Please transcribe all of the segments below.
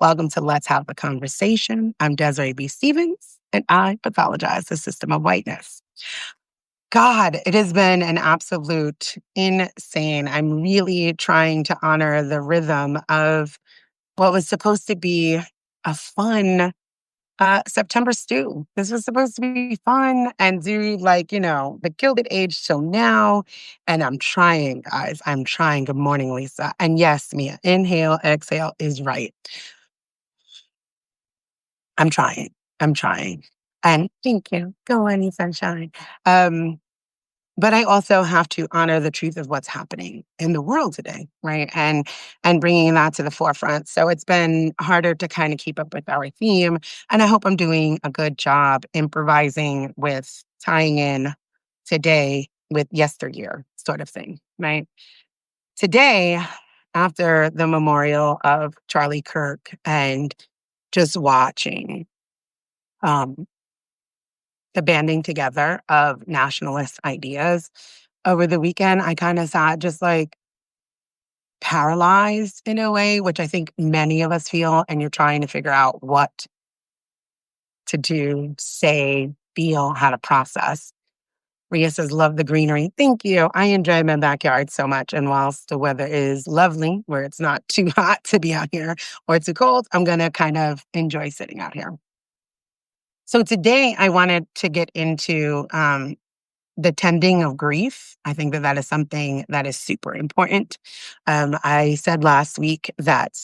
Welcome to Let's Have the Conversation. I'm Desiree B. Stevens, and I pathologize the system of whiteness. God, it has been an absolute insane. I'm really trying to honor the rhythm of what was supposed to be a fun September stew. This was supposed to be fun and do the Gilded Age till now. And I'm trying, guys. I'm trying. Good morning, Lisa. And yes, Mia, inhale, exhale is right. I'm trying. I'm trying. And thank you. Go on, you sunshine. Um, but I also have to honor the truth of what's happening in the world today, right? And bringing that to the forefront. So it's been harder to kind of keep up with our theme, and I hope I'm doing a good job improvising with tying in today with yesteryear, sort of thing, right? Today, after the memorial of Charlie Kirk and just watching um, the banding together of nationalist ideas over the weekend, I kind of sat just like paralyzed in a way, which I think many of us feel, and you're trying to figure out what to do, say, feel, how to process. Ria says, love the greenery. Thank you. I enjoy my backyard so much. And whilst the weather is lovely, where it's not too hot to be out here or too cold, I'm going to kind of enjoy sitting out here. So today I wanted to get into the tending of grief. I think that that is something that is super important. I said last week that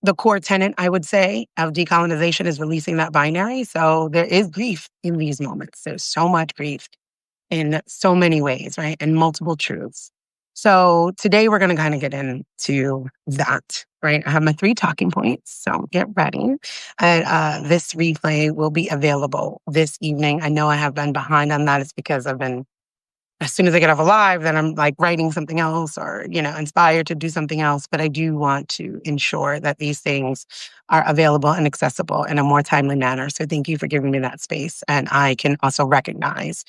the core tenet, I would say, of decolonization is releasing that binary. So there is grief in these moments. There's so much grief in so many ways, right? And multiple truths. So today we're going to kind of get into that, right? I have my 3 talking points, so get ready. And this replay will be available this evening. I know I have been behind on that. It's because I've been, as soon as I get off a live, then I'm like writing something else or, inspired to do something else. But I do want to ensure that these things are available and accessible in a more timely manner. So thank you for giving me that space. And I can also recognize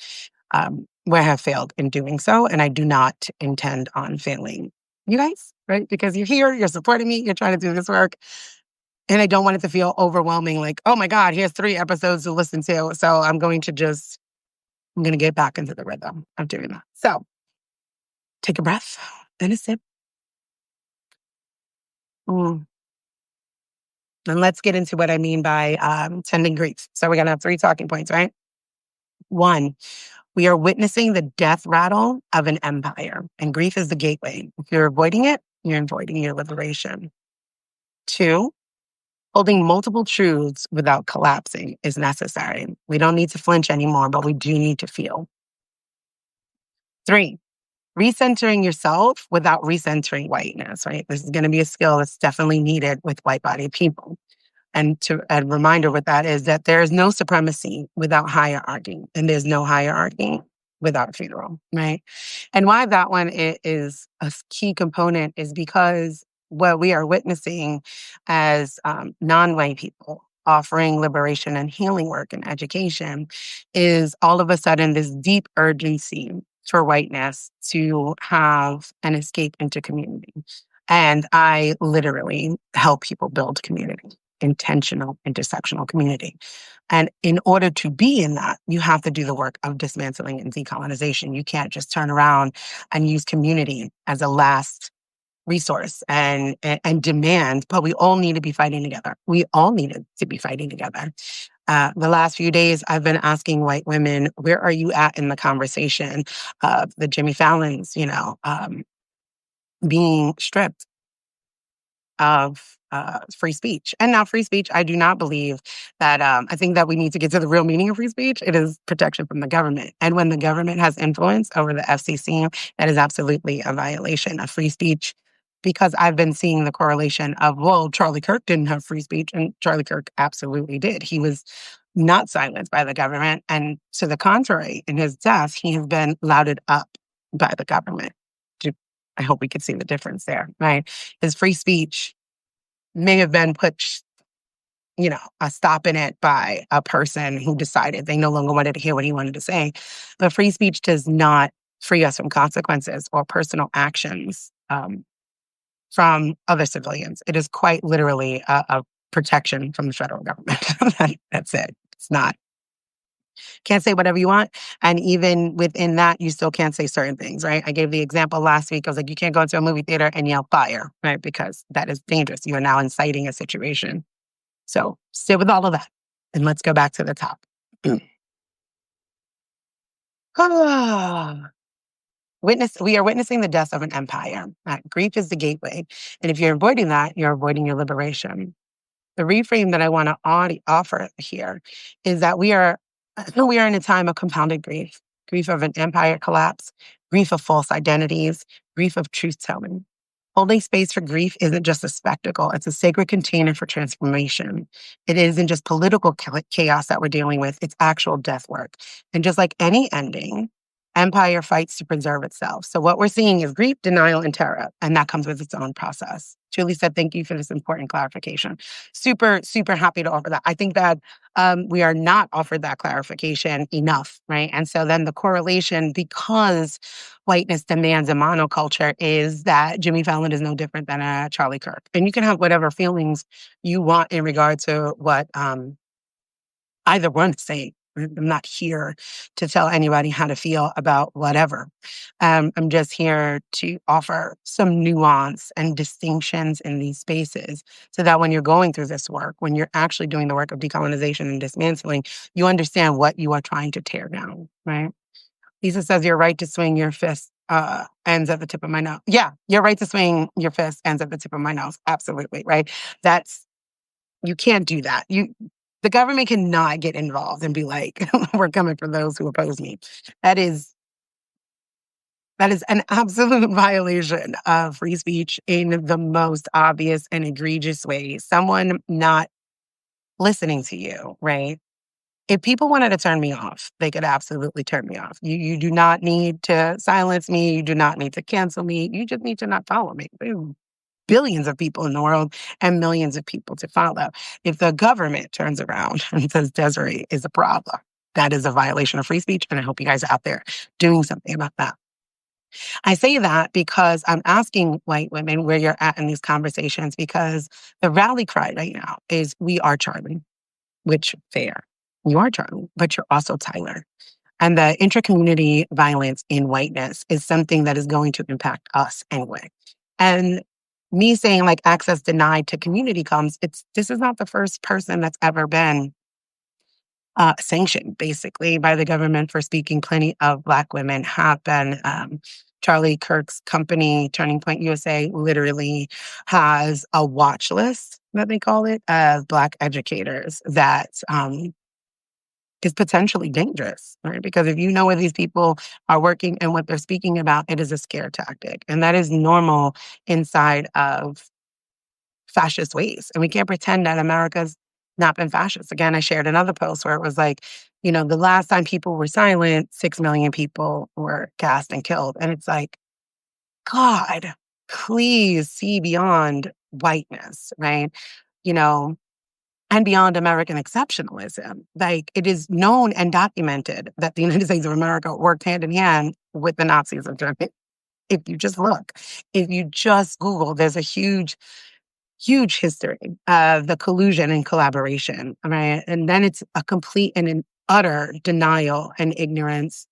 where I have failed in doing so. And I do not intend on failing you guys, right? Because you're here, you're supporting me, you're trying to do this work. And I don't want it to feel overwhelming, like, oh my God, here's 3 episodes to listen to. So I'm going to get back into the rhythm of doing that. So take a breath, then a sip. Mm. And let's get into what I mean by tending grief. So we're going to have 3 talking points, right? 1, we are witnessing the death rattle of an empire, and grief is the gateway. If you're avoiding it, you're avoiding your liberation. 2, holding multiple truths without collapsing is necessary. We don't need to flinch anymore, but we do need to feel. 3, recentering yourself without recentering whiteness, right? This is going to be a skill that's definitely needed with white bodied people. And a reminder with that is that there is no supremacy without hierarchy, and there's no hierarchy without funeral, right? And why that one is a key component is because what we are witnessing as non-white people offering liberation and healing work and education is all of a sudden this deep urgency for whiteness to have an escape into community. And I literally help people build community, intentional, intersectional community. And in order to be in that, you have to do the work of dismantling and decolonization. You can't just turn around and use community as a last resource and demand, but we all need to be fighting together. We all need to be fighting together. The last few days, I've been asking white women, where are you at in the conversation of the Jimmy Fallons, being stripped of free speech. And now free speech, I do not believe that, I think that we need to get to the real meaning of free speech. It is protection from the government. And when the government has influence over the FCC, that is absolutely a violation of free speech. Because I've been seeing the correlation of, well, Charlie Kirk didn't have free speech, and Charlie Kirk absolutely did. He was not silenced by the government. And to the contrary, in his death, he has been lauded up by the government. I hope we could see the difference there, right? His free speech may have been put, a stop in it by a person who decided they no longer wanted to hear what he wanted to say. But free speech does not free us from consequences or personal actions from other civilians. It is quite literally a protection from the federal government. That's it. It's not, can't say whatever you want. And even within that, you still can't say certain things, right? I gave the example last week. I was like, you can't go into a movie theater and yell fire, right? Because that is dangerous. You are now inciting a situation. So sit with all of that. And let's go back to the top. We are witnessing the death of an empire. Grief is the gateway. And if you're avoiding that, you're avoiding your liberation. The reframe that I want to offer here is that we are in a time of compounded grief, grief of an empire collapse, grief of false identities, grief of truth telling. Holding space for grief isn't just a spectacle, it's a sacred container for transformation. It isn't just political chaos that we're dealing with, it's actual death work. And just like any ending, empire fights to preserve itself. So what we're seeing is grief, denial, and terror, and that comes with its own process. Julie said, thank you for this important clarification. Super, super happy to offer that. I think that we are not offered that clarification enough, right? And so then the correlation, because whiteness demands a monoculture, is that Jimmy Fallon is no different than a Charlie Kirk. And you can have whatever feelings you want in regard to what either one say. I'm not here to tell anybody how to feel about whatever. I'm just here to offer some nuance and distinctions in these spaces so that when you're going through this work, when you're actually doing the work of decolonization and dismantling, you understand what you are trying to tear down, right? Lisa says, your right to swing your fist ends at the tip of my nose. Yeah, your right to swing your fist ends at the tip of my nose. Absolutely, right? You can't do that. The government cannot get involved and be like, we're coming for those who oppose me. That is an absolute violation of free speech in the most obvious and egregious way. Someone not listening to you, right? If people wanted to turn me off, they could absolutely turn me off. You do not need to silence me. You do not need to cancel me. You just need to not follow me. Boom. Billions of people in the world and millions of people to follow. If the government turns around and says Desiree is a problem, that is a violation of free speech. And I hope you guys are out there doing something about that. I say that because I'm asking white women where you're at in these conversations, because the rally cry right now is we are Charlie, which fair. You are Charlie, but you're also Tyler. And the intracommunity violence in whiteness is something that is going to impact us anyway. And me saying like access denied to community comes, this is not the first person that's ever been sanctioned basically by the government for speaking. Plenty of Black women have been. Charlie Kirk's company, Turning Point USA, literally has a watch list that they call it of Black educators that is potentially dangerous, right? Because if you know where these people are working and what they're speaking about, it is a scare tactic. And that is normal inside of fascist ways. And we can't pretend that America's not been fascist. Again, I shared another post where it was like, the last time people were silent, 6 million people were gassed and killed. And it's like, God, please see beyond whiteness, right? You know, and beyond American exceptionalism. Like, it is known and documented that the United States of America worked hand in hand with the Nazis of Germany. If you just look, if you just Google, there's a huge history of the collusion and collaboration, right? And then it's a complete and an utter denial and ignorance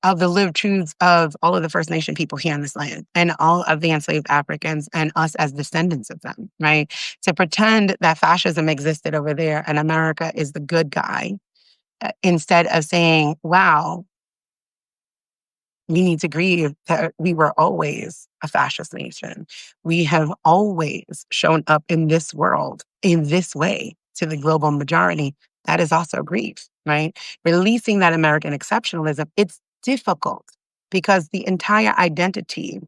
of the lived truths of all of the First Nation people here on this land and all of the enslaved Africans and us as descendants of them, right? To pretend that fascism existed over there and America is the good guy, instead of saying, wow, we need to grieve that we were always a fascist nation. We have always shown up in this world in this way to the global majority. That is also grief, right? Releasing that American exceptionalism, it's difficult because the entire identity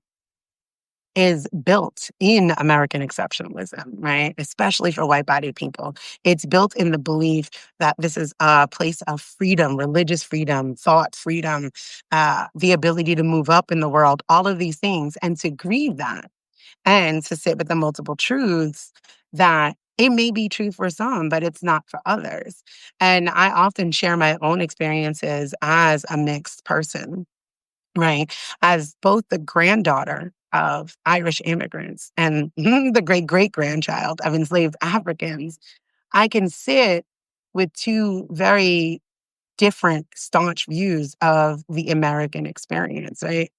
is built in American exceptionalism, right? Especially for white-bodied people. It's built in the belief that this is a place of freedom, religious freedom, thought freedom, the ability to move up in the world, all of these things, and to grieve that and to sit with the multiple truths that it may be true for some, but it's not for others. And I often share my own experiences as a mixed person, right? As both the granddaughter of Irish immigrants and the great great grandchild of enslaved Africans, I can sit with two very different staunch views of the American experience, right?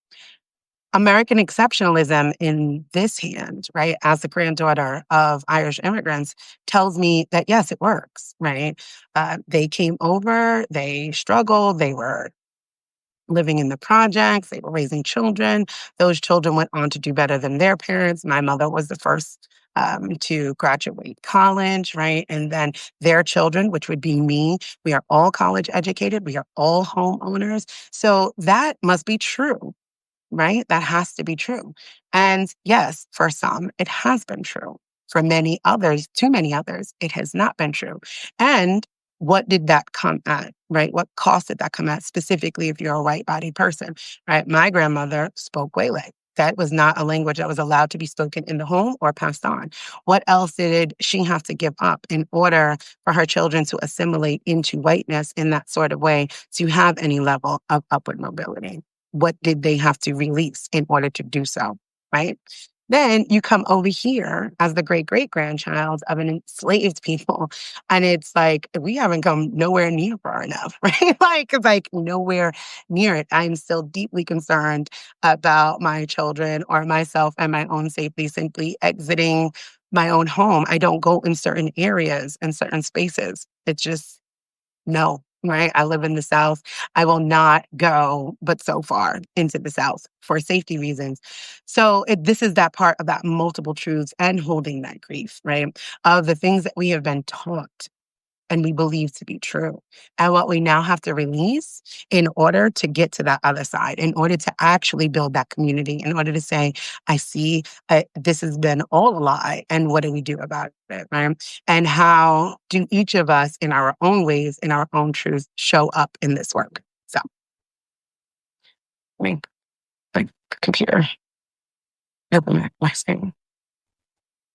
American exceptionalism in this hand, right, as the granddaughter of Irish immigrants, tells me that yes, it works, right? They came over, they struggled, they were living in the projects, they were raising children. Those children went on to do better than their parents. My mother was the first to graduate college, right? And then their children, which would be me, we are all college educated, we are all homeowners. So that must be true, right? That has to be true. And yes, for some, it has been true. For many others, too many others, it has not been true. And what did that come at, right? What cost did that come at, specifically if you're a white body person, right? My grandmother spoke Gaelic. That was not a language that was allowed to be spoken in the home or passed on. What else did she have to give up in order for her children to assimilate into whiteness in that sort of way to have any level of upward mobility? What did they have to release in order to do so, right? Then you come over here as the great great grandchild of an enslaved people, and it's like we haven't come nowhere near far enough, right? Like nowhere near it. I'm still deeply concerned about my children or myself and my own safety simply exiting my own home. I don't go in certain areas and certain spaces. It's just no, right? I live in the South. I will not go but so far into the South for safety reasons. So this is that part of that multiple truths and holding that grief, right? Of the things that we have been taught and we believe to be true. And what we now have to release in order to get to that other side, in order to actually build that community, in order to say, I see this has been all a lie. And what do we do about it? Right? And how do each of us, in our own ways, in our own truths, show up in this work? So, I mean, like computer, open my screen.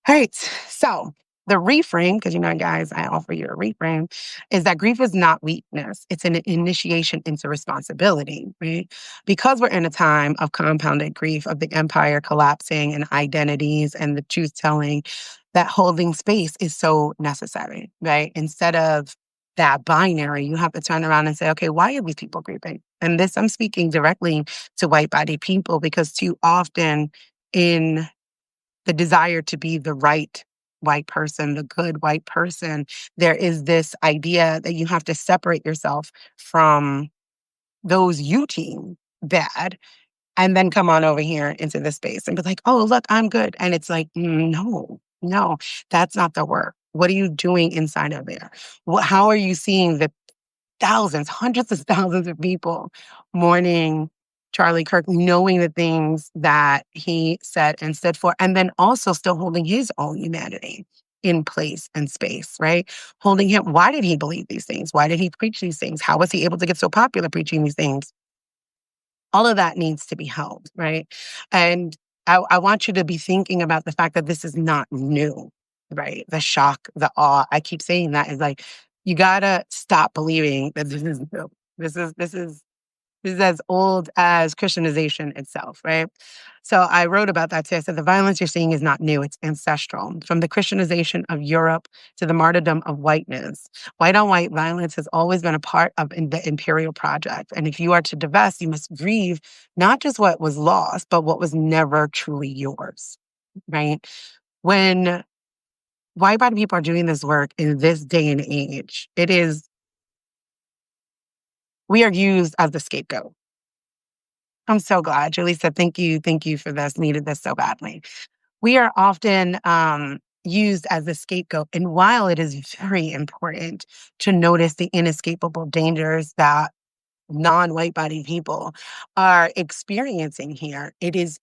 All right. So the reframe, because guys, I offer you a reframe, is that grief is not weakness. It's an initiation into responsibility, right? Because we're in a time of compounded grief, of the empire collapsing and identities and the truth telling, that holding space is so necessary, right? Instead of that binary, you have to turn around and say, okay, why are these people grieving? And this, I'm speaking directly to white body people because too often in the desire to be the right white person, the good white person, there is this idea that you have to separate yourself from those you team bad and then come on over here into this space and be like, oh, look, I'm good. And it's like, no, no, that's not the work. What are you doing inside of there? How are you seeing the thousands, hundreds of thousands of people mourning Charlie Kirk, knowing the things that he said and stood for, and then also still holding his own humanity in place and space, right? Holding him. Why did he believe these things? Why did he preach these things? How was he able to get so popular preaching these things? All of that needs to be held, right? And I want you to be thinking about the fact that this is not new, right? The shock, the awe. I keep saying that is like, you gotta stop believing that this is new. This is as old as Christianization itself, right? So I wrote about that too. I said the violence you're seeing is not new, it's ancestral. From the Christianization of Europe to the martyrdom of whiteness, white on white violence has always been a part of the imperial project. And if you are to divest, you must grieve not just what was lost, but what was never truly yours, right? When white body people are doing this work in this day and age, we are used as the scapegoat. I'm so glad. Julie said, thank you for this, needed this so badly. We are often used as a scapegoat. And while it is very important to notice the inescapable dangers that non white body people are experiencing here, it is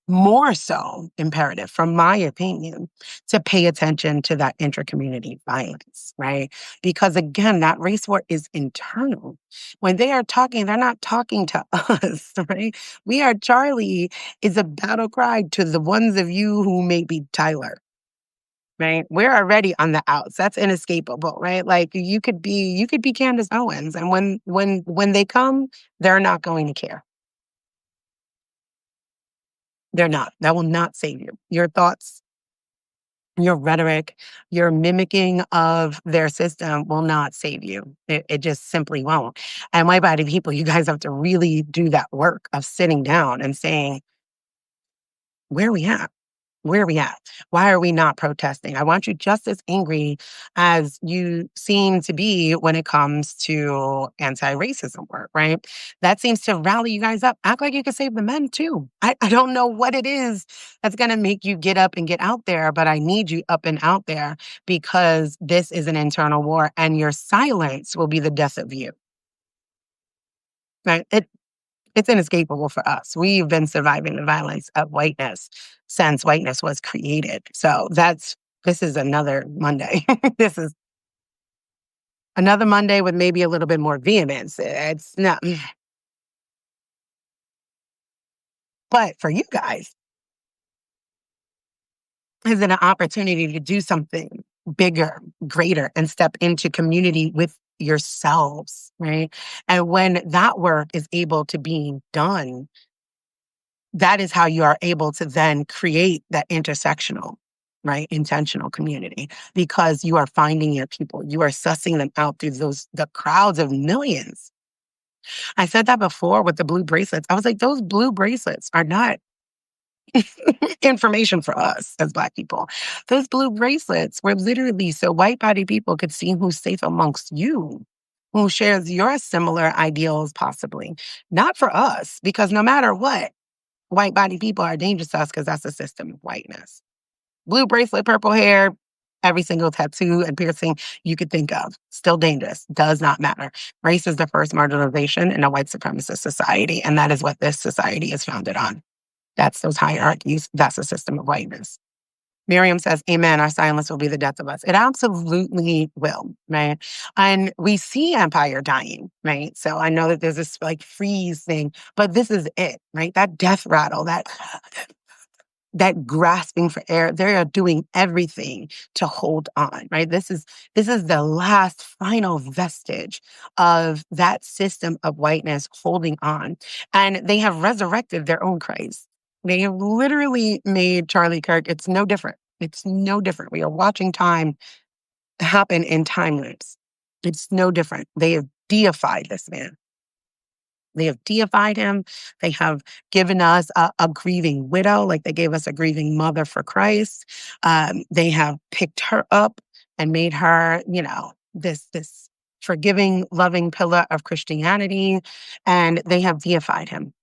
more so imperative, from my opinion, to pay attention to that intra-community violence, right? Because again, that race war is internal. When they are talking, they're not talking to us, right? We Are Charlie is a battle cry to the ones of you who may be Tyler. Right. We're already on the outs. That's inescapable, right? Like you could be Candace Owens. And when they come, they're not going to care. They're not. That will not save you. Your thoughts, your rhetoric, your mimicking of their system will not save you. It just simply won't. And white body people, you guys have to really do that work of sitting down and saying, where are we at? Where are we at? Why are we not protesting? I want you just as angry as you seem to be when it comes to anti-racism work, right? That seems to rally you guys up. Act like you can save the men too. I don't know what it is that's going to make you get up and get out there, but I need you up and out there because this is an internal war and your silence will be the death of you, right? It's inescapable for us. We've been surviving the violence of whiteness since whiteness was created. So this is another Monday. This is another Monday with maybe a little bit more vehemence. It's not, but for you guys, is it an opportunity to do something bigger, greater, and step into community with yourselves, right? And when that work is able to be done, that is how you are able to then create that intersectional, right? Intentional community because you are finding your people. You are sussing them out through the crowds of millions. I said that before with the blue bracelets. I was like, those blue bracelets are not information for us as Black people. Those blue bracelets were literally so white body people could see who's safe amongst you, who shares your similar ideals, possibly. Not for us, because no matter what, white body people are dangerous to us because that's a system of whiteness. Blue bracelet, purple hair, every single tattoo and piercing you could think of. Still dangerous. Does not matter. Race is the first marginalization in a white supremacist society, and that is what this society is founded on. That's those hierarchies. That's a system of whiteness. Miriam says, Amen. Our silence will be the death of us. It absolutely will, right? And we see empire dying, right? So I know that there's this like freeze thing, but this is it, right? That death rattle, that grasping for air, they are doing everything to hold on, right? This is the last final vestige of that system of whiteness holding on. And they have resurrected their own Christ. They have literally made Charlie Kirk, it's no different. It's no different. We are watching time happen in time loops. It's no different. They have deified this man. They have deified him. They have given us a grieving widow, like they gave us a grieving mother for Christ. They have picked her up and made her, this forgiving, loving pillar of Christianity, and they have deified him.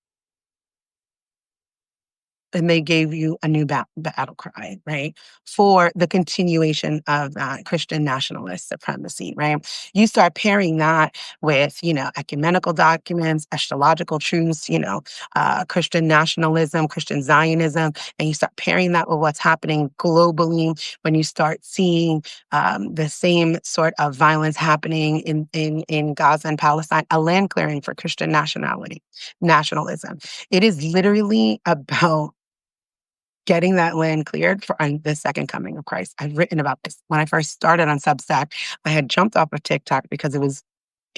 And they gave you a new battle cry, right? For the continuation of Christian nationalist supremacy, right? You start pairing that with, ecumenical documents, eschatological truths, Christian nationalism, Christian Zionism, and you start pairing that with what's happening globally when you start seeing the same sort of violence happening in Gaza and Palestine, a land clearing for Christian nationalism. It is literally about getting that land cleared for the second coming of Christ. I've written about this. When I first started on Substack, I had jumped off of TikTok because it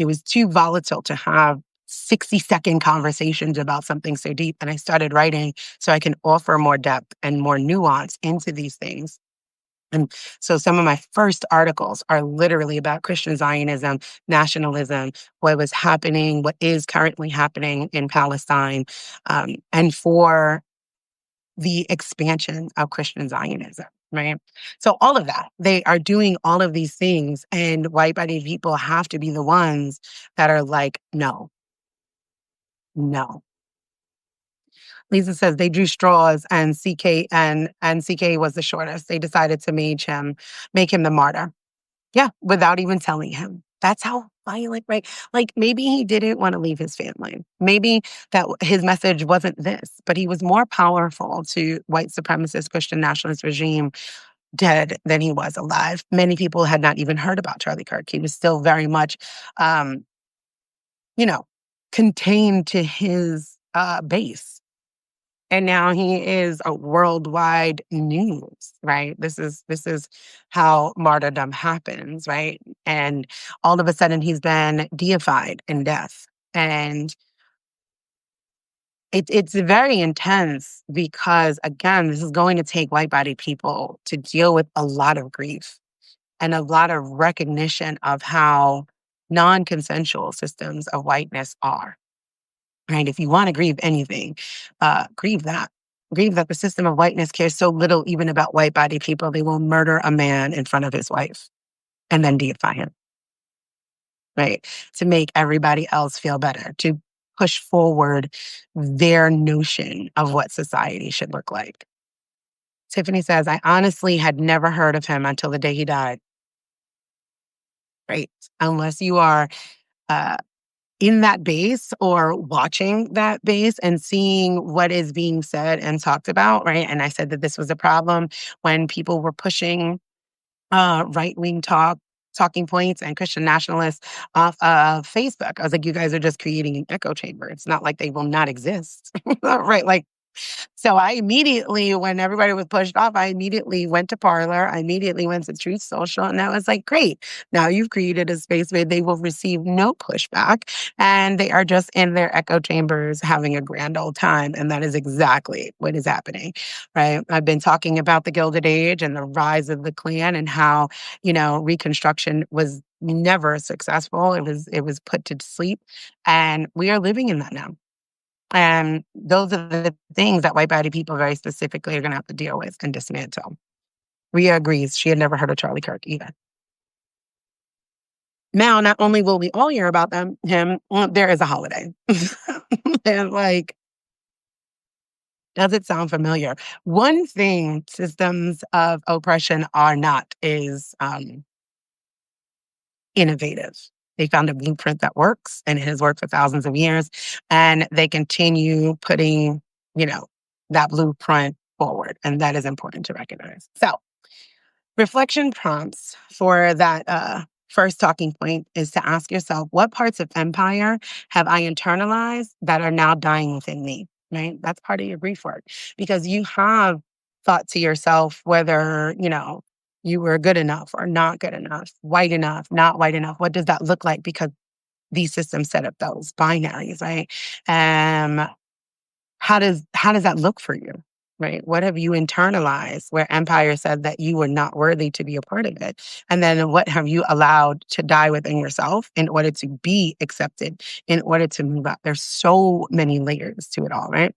was too volatile to have 60-second conversations about something so deep. And I started writing so I can offer more depth and more nuance into these things. And so some of my first articles are literally about Christian Zionism, nationalism, what was happening, what is currently happening in Palestine, and for the expansion of Christian Zionism, right? So all of that, they are doing all of these things, and white body people have to be the ones that are like, no, no. Lisa says they drew straws and CK was the shortest. They decided to make him the martyr. Yeah, without even telling him. That's how violent, right? Like maybe he didn't want to leave his family. Maybe his message wasn't this, but he was more powerful to white supremacist Christian nationalist regime dead than he was alive. Many people had not even heard about Charlie Kirk. He was still very much, um, you know, contained to his base. And now he is a worldwide news, right? This is how martyrdom happens, right? And all of a sudden he's been deified in death. And It's very intense because, again, this is going to take white body people to deal with a lot of grief and a lot of recognition of how non-consensual systems of whiteness are, right? If you want to grieve anything, grieve that. Grieve that the system of whiteness cares so little even about white body people, they will murder a man in front of his wife and then deify him, right? To make everybody else feel better, to push forward their notion of what society should look like. Tiffany says, I honestly had never heard of him until the day he died, right? Unless you are uh, in that base or watching that base and seeing what is being said and talked about, right? And I said that this was a problem when people were pushing right wing talking points and Christian nationalists off of Facebook. I was like, you guys are just creating an echo chamber. It's not like they will not exist, right? Like, so I immediately, when everybody was pushed off, I immediately went to Parler. I immediately went to Truth Social, and I was like, great. Now you've created a space where they will receive no pushback, and they are just in their echo chambers having a grand old time. And that is exactly what is happening, right? I've been talking about the Gilded Age and the rise of the Klan and how, Reconstruction was never successful. It was put to sleep, and we are living in that now. And those are the things that white body people very specifically are going to have to deal with and dismantle. Rhea agrees. She had never heard of Charlie Kirk either. Now, not only will we all hear about him, there is a holiday. And like, does it sound familiar? One thing systems of oppression are not is innovative. They found a blueprint that works and it has worked for thousands of years. And they continue putting, you know, that blueprint forward. And that is important to recognize. So, reflection prompts for that first talking point is to ask yourself, what parts of empire have I internalized that are now dying within me? Right? That's part of your grief work because you have thought to yourself whether, you were good enough or not good enough, white enough, not white enough. What does that look like? Because these systems set up those binaries, right? Um, how does that look for you? Right? What have you internalized where empire said that you were not worthy to be a part of it? And then what have you allowed to die within yourself in order to be accepted, in order to move up? There's so many layers to it all, right?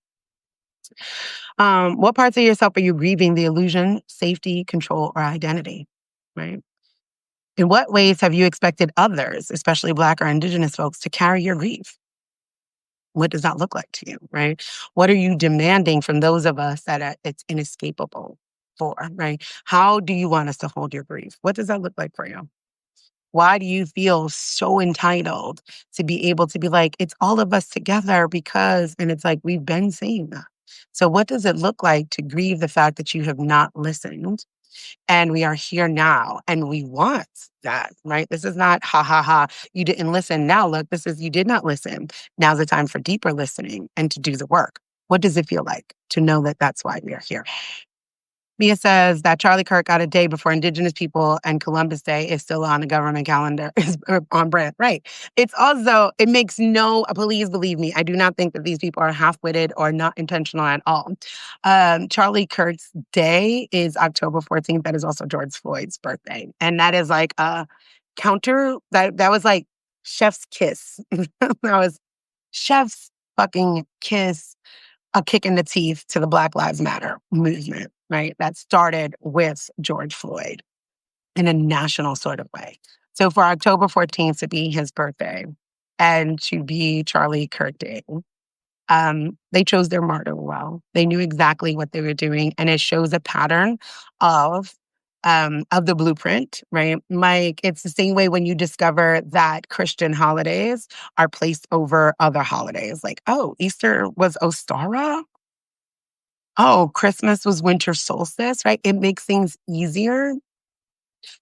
What parts of yourself are you grieving the illusion, safety, control, or identity? Right? In what ways have you expected others, especially Black or Indigenous folks, to carry your grief? What does that look like to you, right? What are you demanding from those of us that it's inescapable for, right? How do you want us to hold your grief? What does that look like for you? Why do you feel so entitled to be able to be like, it's all of us together because, and it's like, we've been saying that. So, what does it look like to grieve the fact that you have not listened and we are here now and we want that, right? This is not ha ha ha, you didn't listen. Now look, this is you did not listen. Now's the time for deeper listening and to do the work. What does it feel like to know that that's why we are here? Mia says that Charlie Kirk got a day before Indigenous people and Columbus Day is still on the government calendar, is on brand. Right. It's also, it makes no, please believe me, I do not think that these people are half-witted or not intentional at all. Charlie Kirk's day is October 14th. That is also George Floyd's birthday. And that is like a counter, that was like chef's kiss. That was chef's fucking kiss, a kick in the teeth to the Black Lives Matter movement, right? That started with George Floyd in a national sort of way. So for October 14th to be his birthday and to be Charlie Kirk Day, they chose their martyr well. They knew exactly what they were doing, and it shows a pattern of the blueprint, right? Like it's the same way when you discover that Christian holidays are placed over other holidays. Like, oh, Easter was Ostara. Oh, Christmas was winter solstice, right? It makes things easier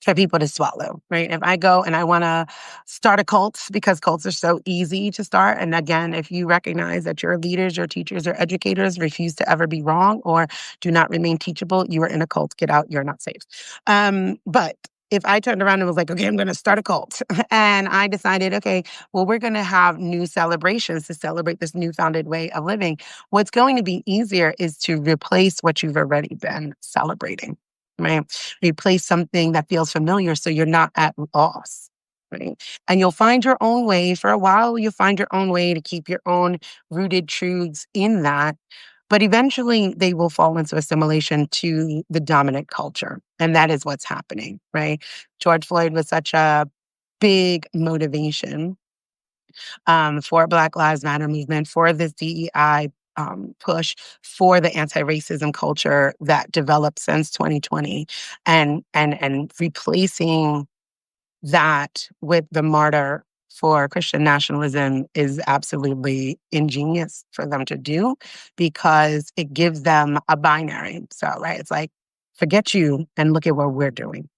for people to swallow, right? If I go and I want to start a cult because cults are so easy to start. And again, if you recognize that your leaders, your teachers, or educators refuse to ever be wrong or do not remain teachable, you are in a cult. Get out. You're not safe. But if I turned around and was like, okay, I'm going to start a cult, and I decided, okay, well, we're going to have new celebrations to celebrate this newfounded way of living, what's going to be easier is to replace what you've already been celebrating, right? Replace something that feels familiar so you're not at loss. Right. And you'll find your own way for a while. You'll find your own way to keep your own rooted truths in that. But eventually they will fall into assimilation to the dominant culture. And that is what's happening, right? George Floyd was such a big motivation for Black Lives Matter movement, for this DEI push, for the anti-racism culture that developed since 2020, and replacing that with the martyr for Christian nationalism is absolutely ingenious for them to do because it gives them a binary. So, right, it's like, forget you and look at what we're doing.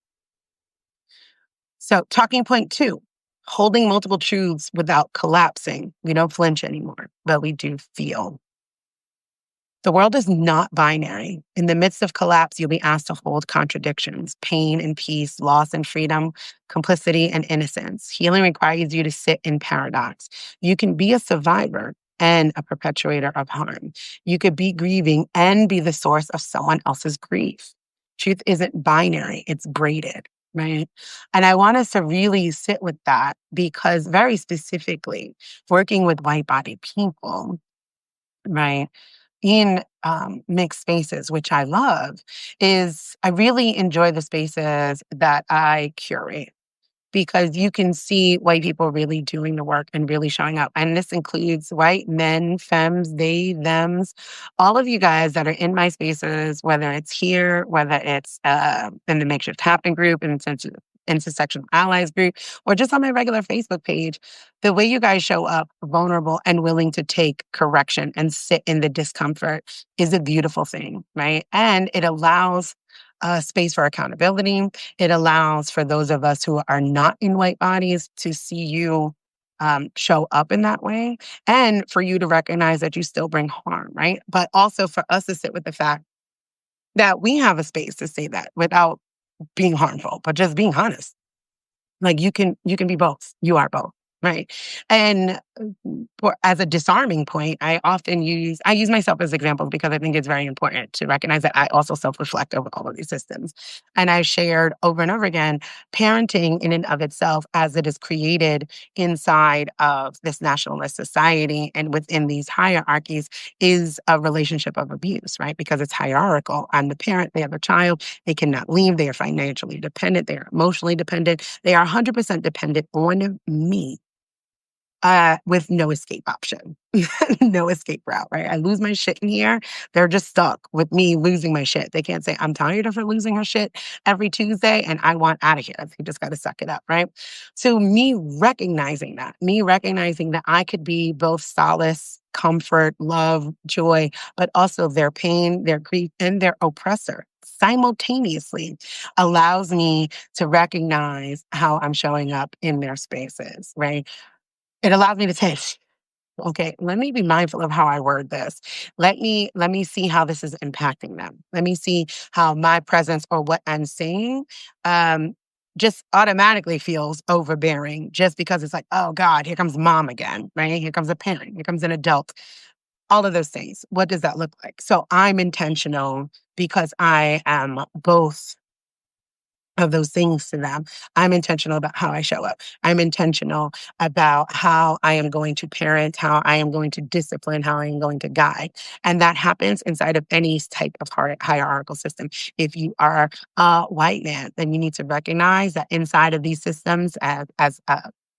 So, talking point two, holding multiple truths without collapsing. We don't flinch anymore, but we do feel. The world is not binary. In the midst of collapse, you'll be asked to hold contradictions, pain and peace, loss and freedom, complicity and innocence. Healing requires you to sit in paradox. You can be a survivor and a perpetuator of harm. You could be grieving and be the source of someone else's grief. Truth isn't binary, it's braided, right? And I want us to really sit with that because, very specifically, working with white bodied people, right? In mixed spaces, which I love, is I really enjoy the spaces that I curate because you can see white people really doing the work and really showing up. And this includes white men, femmes, they, thems, all of you guys that are in my spaces, whether it's here, whether it's in the Makeshift Happen group, and Intersectional Allies group, or just on my regular Facebook page, the way you guys show up vulnerable and willing to take correction and sit in the discomfort is a beautiful thing, right? And it allows space for accountability. It allows for those of us who are not in white bodies to see you show up in that way and for you to recognize that you still bring harm, right? But also for us to sit with the fact that we have a space to say that without being harmful, but just being honest. Like you can be both. You are both, right? And as a disarming point, I use myself as examples because I think it's very important to recognize that I also self-reflect over all of these systems. And I shared over and over again, parenting in and of itself, as it is created inside of this nationalist society and within these hierarchies, is a relationship of abuse, right? Because it's hierarchical. I'm the parent, they have a child, they cannot leave, they are financially dependent, they are emotionally dependent, they are 100% dependent on me with no escape option, no escape route, right? I lose my shit in here. They're just stuck with me losing my shit. They can't say, I'm tired of her losing her shit every Tuesday and I want out of here. They just got to suck it up, right? So, me recognizing that I could be both solace, comfort, love, joy, but also their pain, their grief, and their oppressor simultaneously allows me to recognize how I'm showing up in their spaces, right? It allows me to say, okay, let me be mindful of how I word this. Let me see how this is impacting them. Let me see how my presence or what I'm saying um, just automatically feels overbearing just because it's like, oh God, here comes mom again, right? Here comes a parent, here comes an adult, all of those things. What does that look like? So I'm intentional because I am both of those things to them. I'm intentional about how I show up. I'm intentional about how I am going to parent, how I am going to discipline, how I am going to guide. And that happens inside of any type of hierarchical system. If you are a white man, then you need to recognize that inside of these systems as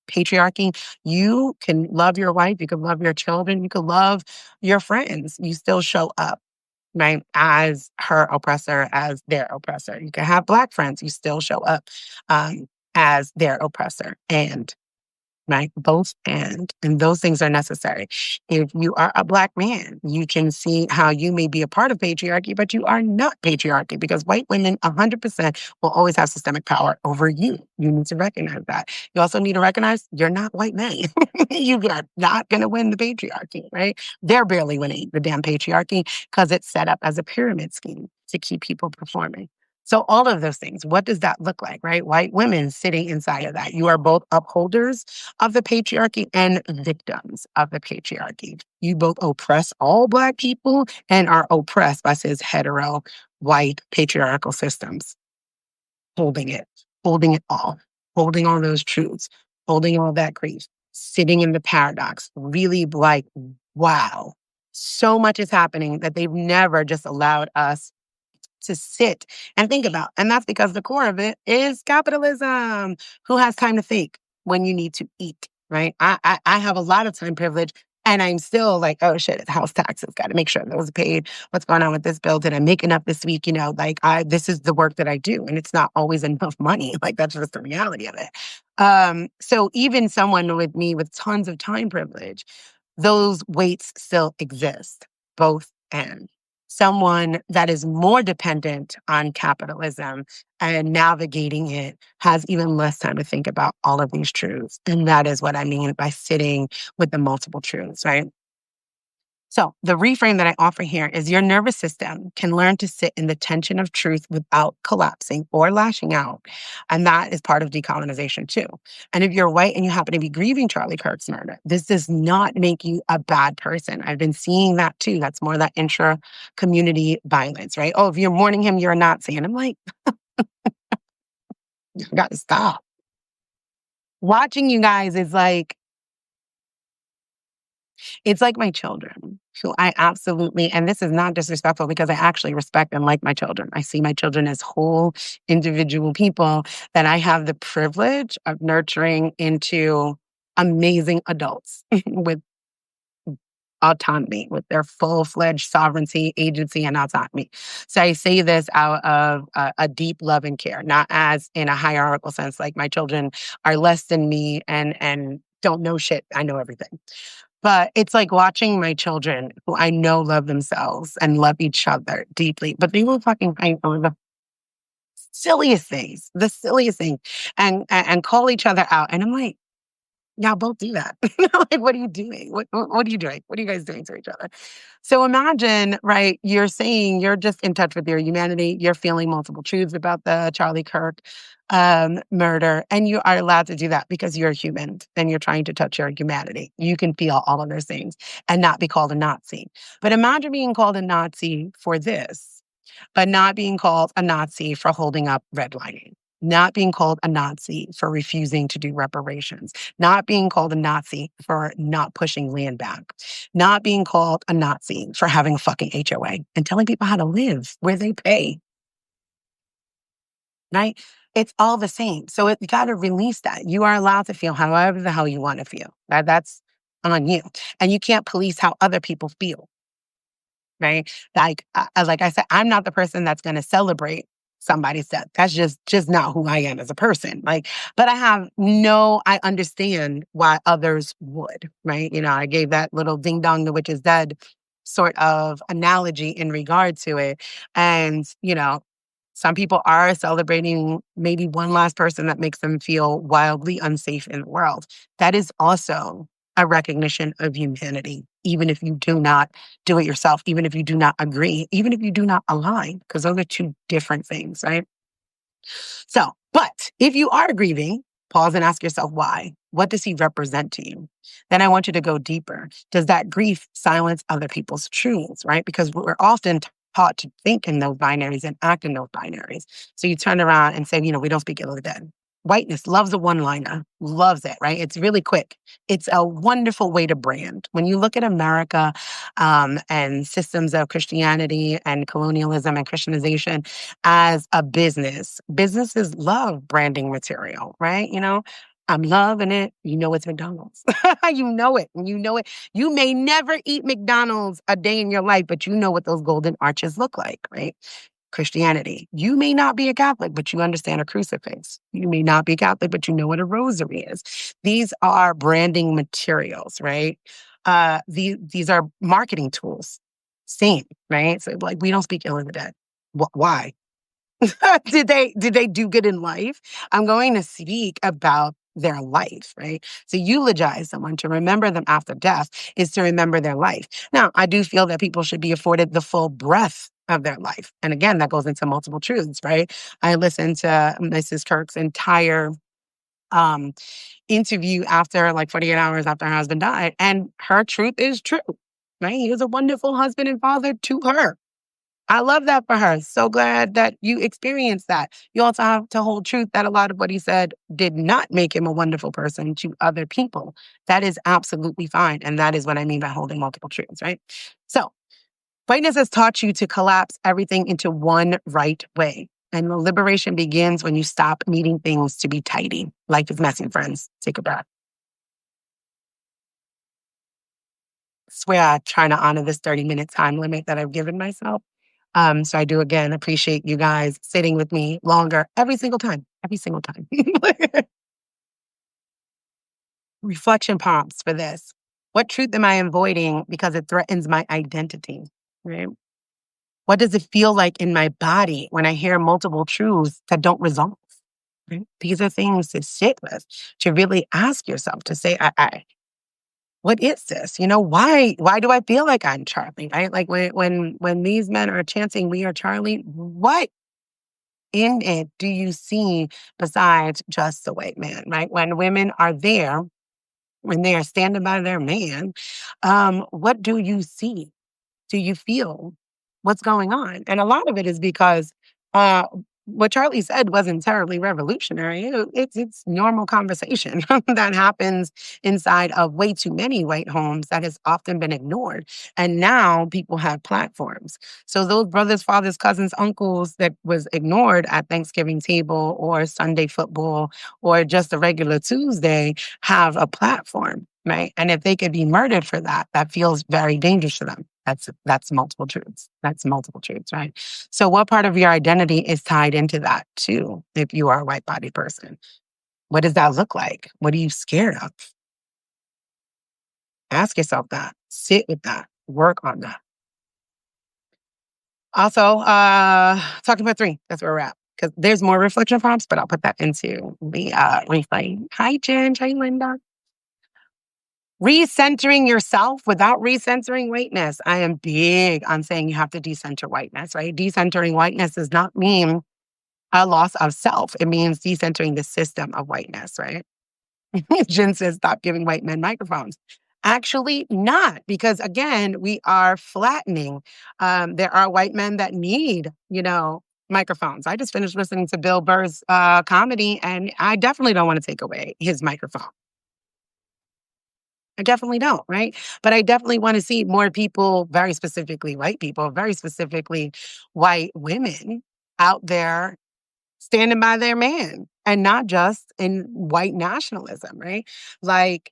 patriarchy, you can love your wife, you can love your children, you can love your friends. You still show up, right? As her oppressor, as their oppressor. You can have Black friends, you still show up as their oppressor. And right, both and those things are necessary. If you are a Black man, you can see how you may be a part of patriarchy, but you are not patriarchy because white women 100% will always have systemic power over you. You need to recognize that. You also need to recognize you're not white men. You are not going to win the patriarchy, right? They're barely winning the damn patriarchy because it's set up as a pyramid scheme to keep people performing. So all of those things, what does that look like, right? White women sitting inside of that. You are both upholders of the patriarchy and victims of the patriarchy. You both oppress all Black people and are oppressed by cis hetero white patriarchal systems, holding it, holding it holding all those truths, holding all that grief, sitting in the paradox, really like, wow, so much is happening that they've never just allowed us to sit and think about. And that's because the core of it is capitalism. Who has time to think when you need to eat, right? I have a lot of time privilege and I'm still like, oh shit, it's house taxes. Got to make sure those are paid. What's going on with this bill? Did I make enough this week? Like this is the work that I do. And it's not always enough money. Like that's just the reality of it. So even someone with me with tons of time privilege, those weights still exist, both and someone that is more dependent on capitalism and navigating it has even less time to think about all of these truths. And that is what I mean by sitting with the multiple truths, right? So, the reframe that I offer here is your nervous system can learn to sit in the tension of truth without collapsing or lashing out. And that is part of decolonization too. And if you're white and you happen to be grieving Charlie Kirk's murder, this does not make you a bad person. I've been seeing that too. That's more that intra community violence, right? Oh, if you're mourning him, you're a Nazi. And I'm like, you got to stop. Watching you guys is like, it's like my children, who I absolutely, and this is not disrespectful because I actually respect and like my children. I see my children as whole individual people that I have the privilege of nurturing into amazing adults with autonomy, with their full-fledged sovereignty, agency, and autonomy. So I say this out of a deep love and care, not as in a hierarchical sense, like my children are less than me and don't know shit. I know everything. But it's like watching my children, who I know love themselves and love each other deeply, but they will fucking fight over the silliest thing, and call each other out. And I'm like, y'all both do that. Like, what are you doing? What are you doing? What are you guys doing to each other? So imagine, right? You're saying you're just in touch with your humanity. You're feeling multiple truths about the Charlie Kirk murder, and you are allowed to do that because you're human and you're trying to touch your humanity. You can feel all of those things and not be called a Nazi. But imagine being called a Nazi for this, but not being called a Nazi for holding up redlining, not being called a Nazi for refusing to do reparations, not being called a Nazi for not pushing land back, not being called a Nazi for having a fucking HOA and telling people how to live where they pay, right? It's all the same. So you got to release that. You are allowed to feel however the hell you want to feel. That's on you. And you can't police how other people feel, right? Like I said, I'm not the person that's going to celebrate somebody's death. That's just not who I am as a person. Like, but I understand why others would, right? I gave that little ding dong, the witch is dead sort of analogy in regard to it. And, some people are celebrating maybe one last person that makes them feel wildly unsafe in the world. That is also a recognition of humanity, even if you do not do it yourself, even if you do not agree, even if you do not align, because those are two different things, right? So, but if you are grieving, pause and ask yourself why. What does he represent to you? Then I want you to go deeper. Does that grief silence other people's truths, right? Because we're often taught to think in those binaries and act in those binaries. So you turn around and say, we don't speak ill of the dead. Whiteness loves a one-liner, loves it, right? It's really quick. It's a wonderful way to brand. When you look at America and systems of Christianity and colonialism and Christianization as a business, businesses love branding material, right? I'm loving it. It's McDonald's. You know it. You know it. You may never eat McDonald's a day in your life, but you know what those golden arches look like, right? Christianity. You may not be a Catholic, but you understand a crucifix. You may not be Catholic, but you know what a rosary is. These are branding materials, right? These are marketing tools. Same, right? So like we don't speak ill of the dead. Why? Did they do good in life? I'm going to speak about their life, right? To eulogize someone, to remember them after death, is to remember their life. Now, I do feel that people should be afforded the full breadth of their life. And again, that goes into multiple truths, right? I listened to Mrs. Kirk's entire um, interview after like 48 hours after her husband died, and her truth is true, right? He was a wonderful husband and father to her. I love that for her. So glad that you experienced that. You also have to hold truth that a lot of what he said did not make him a wonderful person to other people. That is absolutely fine. And that is what I mean by holding multiple truths, right? So, whiteness has taught you to collapse everything into one right way. And the liberation begins when you stop needing things to be tidy. Life is messy, friends. Take a breath. Swear I try to honor this 30-minute time limit that I've given myself. So I do again appreciate you guys sitting with me longer every single time. Every single time. Reflection prompts for this. What truth am I avoiding because it threatens my identity? Right? What does it feel like in my body when I hear multiple truths that don't resolve? Right? These are things to sit with, to really ask yourself, to say, what is this? Why do I feel like I'm Charlie? Right? Like when these men are chanting, we are Charlie, what in it do you see besides just the white man? Right? When women are there, when they are standing by their man, what do you see? Do you feel what's going on? And a lot of it is because uh, what Charlie said wasn't terribly revolutionary. It's normal conversation that happens inside of way too many white homes that has often been ignored. And now people have platforms. So those brothers, fathers, cousins, uncles that was ignored at Thanksgiving table or Sunday football or just a regular Tuesday have a platform, right? And if they could be murdered for that, that feels very dangerous to them. That's multiple truths. That's multiple truths, right? So what part of your identity is tied into that too, if you are a white body person? What does that look like? What are you scared of? Ask yourself that. Sit with that. Work on that. Also, talking about three, that's where we're at. Because there's more reflection prompts, but I'll put that into the replay. Hi, Jen. Hi, Linda. Recentering yourself without recentering whiteness. I am big on saying you have to decenter whiteness, right? Decentering whiteness does not mean a loss of self. It means decentering the system of whiteness, right? Jen says, stop giving white men microphones. Actually, not, because again, we are flattening. There are white men that need, microphones. I just finished listening to Bill Burr's comedy, and I definitely don't want to take away his microphone. I definitely don't, right? But I definitely want to see more people, very specifically white people, very specifically white women out there standing by their man and not just in white nationalism, right? Like,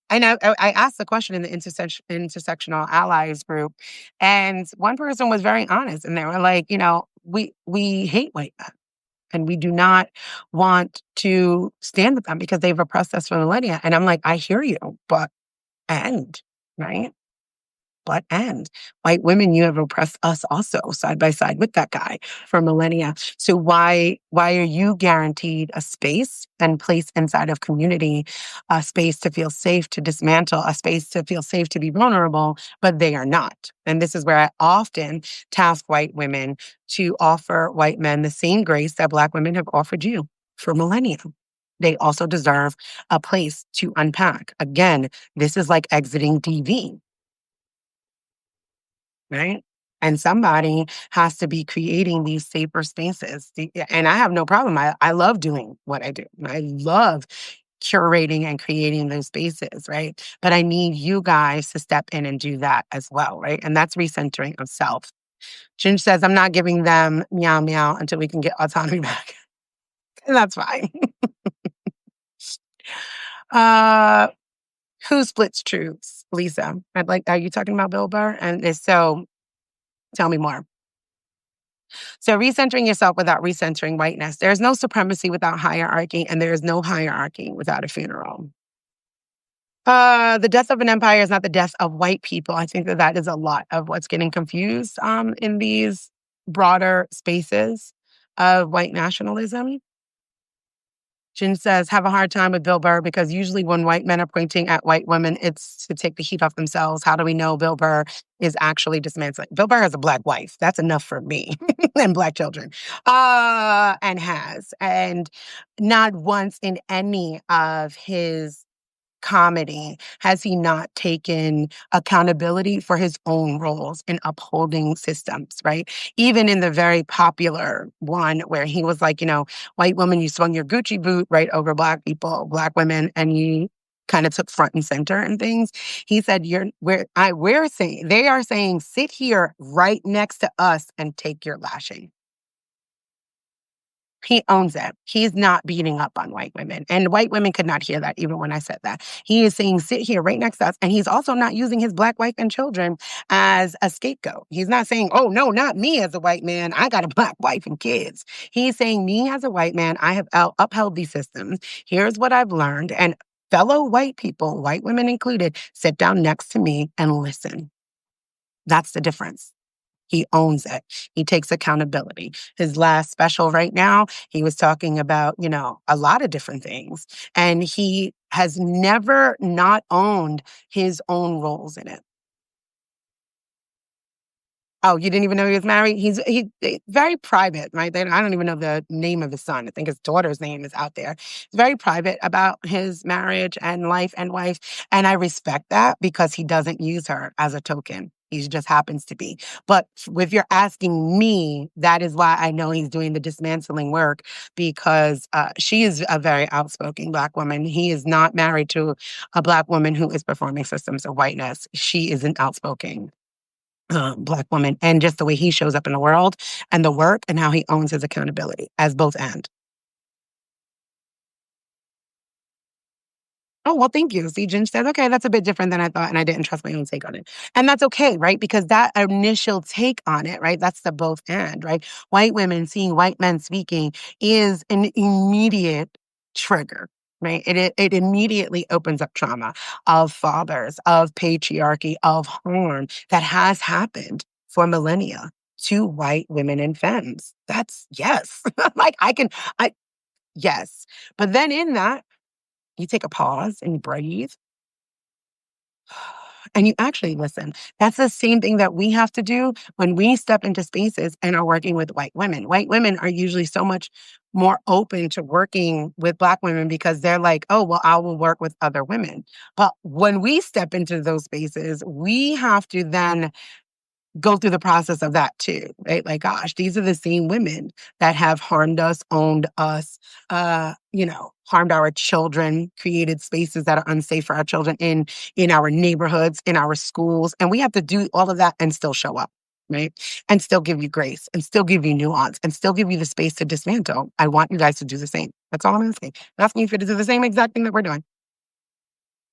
I asked the question in the intersectional allies group, and one person was very honest, and they were like, we hate white men. And we do not want to stand with them because they've oppressed us for millennia. And I'm like, I hear you, but and, right? But and white women, you have oppressed us also side by side with that guy for millennia. So why are you guaranteed a space and place inside of community, a space to feel safe, to dismantle, a space to feel safe, to be vulnerable, but they are not? And this is where I often task white women to offer white men the same grace that Black women have offered you for millennia. They also deserve a place to unpack. Again, this is like exiting DV, right? And somebody has to be creating these safer spaces. And I have no problem. I love doing what I do. I love curating and creating those spaces, right? But I need you guys to step in and do that as well, right? And that's recentering of self. Ginge says, I'm not giving them meow meow until we can get autonomy back. And that's fine. uh who splits truths? Lisa. Are you talking about Bill Burr? And if so, tell me more. So recentering yourself without recentering whiteness. There's no supremacy without hierarchy, and there is no hierarchy without a funeral. The death of an empire is not the death of white people. I think that is a lot of what's getting confused in these broader spaces of white nationalism. Jen says, have a hard time with Bill Burr because usually when white men are pointing at white women, it's to take the heat off themselves. How do we know Bill Burr is actually dismantling? Bill Burr has a black wife. That's enough for me and black children. And has. And not once in any of his comedy has he not taken accountability for his own roles in upholding systems, right? Even in the very popular one where he was like, white woman, you swung your Gucci boot right over black people, black women, and you kind of took front and center and things. He said, we're saying, they are saying, sit here right next to us and take your lashing. He owns it. He's not beating up on white women. And white women could not hear that even when I said that. He is saying, sit here right next to us. And he's also not using his black wife and children as a scapegoat. He's not saying, oh, no, not me as a white man. I got a black wife and kids. He's saying, me as a white man, I have upheld these systems. Here's what I've learned. And fellow white people, white women included, sit down next to me and listen. That's the difference. He owns it. He takes accountability. His last special right now, he was talking about, a lot of different things. And he has never not owned his own roles in it. Oh, you didn't even know he was married? He's very private, right? I don't even know the name of his son. I think his daughter's name is out there. He's very private about his marriage and life and wife. And I respect that because he doesn't use her as a token. He just happens to be. But if you're asking me, that is why I know he's doing the dismantling work because she is a very outspoken Black woman. He is not married to a Black woman who is performing systems of whiteness. She is an outspoken Black woman, and just the way he shows up in the world and the work and how he owns his accountability as both and. Oh, well, thank you. See, Jen said, okay, that's a bit different than I thought, and I didn't trust my own take on it. And that's okay, right? Because that initial take on it, right? That's the both and, right? White women seeing white men speaking is an immediate trigger. Right. It immediately opens up trauma of fathers, of patriarchy, of harm that has happened for millennia to white women and femmes. That's yes. like I, yes. But then in that, you take a pause and you breathe and you actually listen. That's the same thing that we have to do when we step into spaces and are working with white women. White women are usually so much more open to working with Black women because they're like, oh, well, I will work with other women. But when we step into those spaces, we have to then go through the process of that too, right? Like, gosh, these are the same women that have harmed us, owned us, harmed our children, created spaces that are unsafe for our children in our neighborhoods, in our schools. And we have to do all of that and still show up, right? And still give you grace and still give you nuance and still give you the space to dismantle. I want you guys to do the same. That's all I'm asking. I'm asking you for to do the same exact thing that we're doing.